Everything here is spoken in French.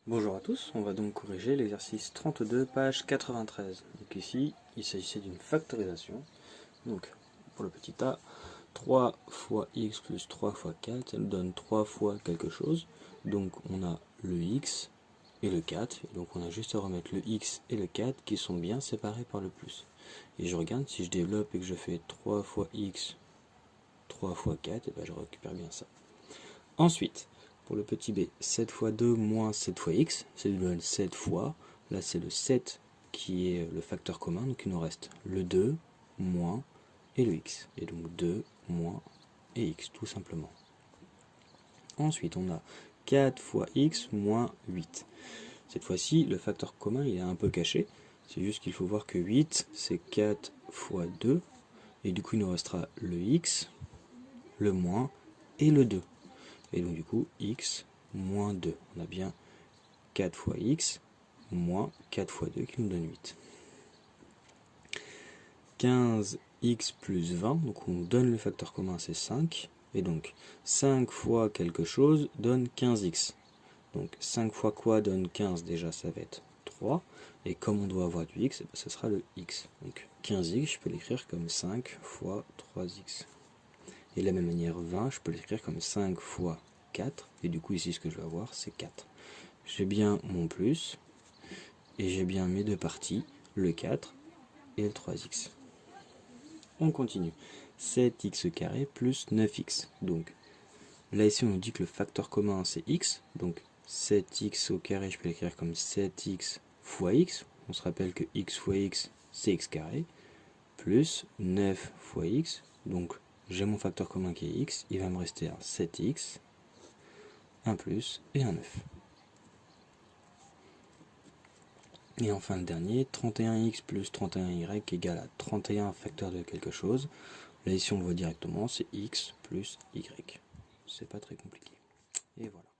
Bonjour à tous, on va donc corriger l'exercice 32, page 93. Donc ici, il s'agissait d'une factorisation. Donc, pour le petit a, 3 fois x plus 3 fois 4, ça nous donne 3 fois quelque chose. Donc on a le x et le 4, et donc on a juste à remettre le x et le 4 qui sont bien séparés par le plus. Et je regarde, si je développe et que je fais 3 fois x, 3 fois 4, et ben je récupère bien ça. Ensuite, pour le petit b, 7 fois 2 moins 7 fois x, ça nous donne 7 fois. Là, c'est le 7 qui est le facteur commun, donc il nous reste le 2, moins, et le x. Et donc 2, moins, et x, tout simplement. Ensuite, on a 4 fois x moins 8. Cette fois-ci, le facteur commun, il est un peu caché. C'est juste qu'il faut voir que 8, c'est 4 fois 2. Et du coup, il nous restera le x, le moins, et le 2. Et donc du coup, x moins 2. On a bien 4 fois x moins 4 fois 2 qui nous donne 8. 15x plus 20, donc on nous donne le facteur commun, c'est 5. Et donc 5 fois quelque chose donne 15x. Donc 5 fois quoi donne 15? Déjà, ça va être 3. Et comme on doit avoir du x, ce sera le x. Donc 15x, je peux l'écrire comme 5 fois 3x. Et de la même manière, 20, je peux l'écrire comme 5 fois 4. Et du coup, ici, ce que je vais avoir, c'est 4. J'ai bien mon plus. Et j'ai bien mes deux parties, le 4 et le 3x. On continue. 7x carré plus 9x. Donc, là, ici, on nous dit que le facteur commun, c'est x. Donc, 7x au carré, je peux l'écrire comme 7x fois x. On se rappelle que x fois x, c'est x carré. Plus 9 fois x. Donc, j'ai mon facteur commun qui est x, il va me rester un 7x, un plus et un 9. Et enfin le dernier, 31x plus 31y égale à 31 facteur de quelque chose. Là ici on le voit directement, c'est x plus y. C'est pas très compliqué. Et voilà.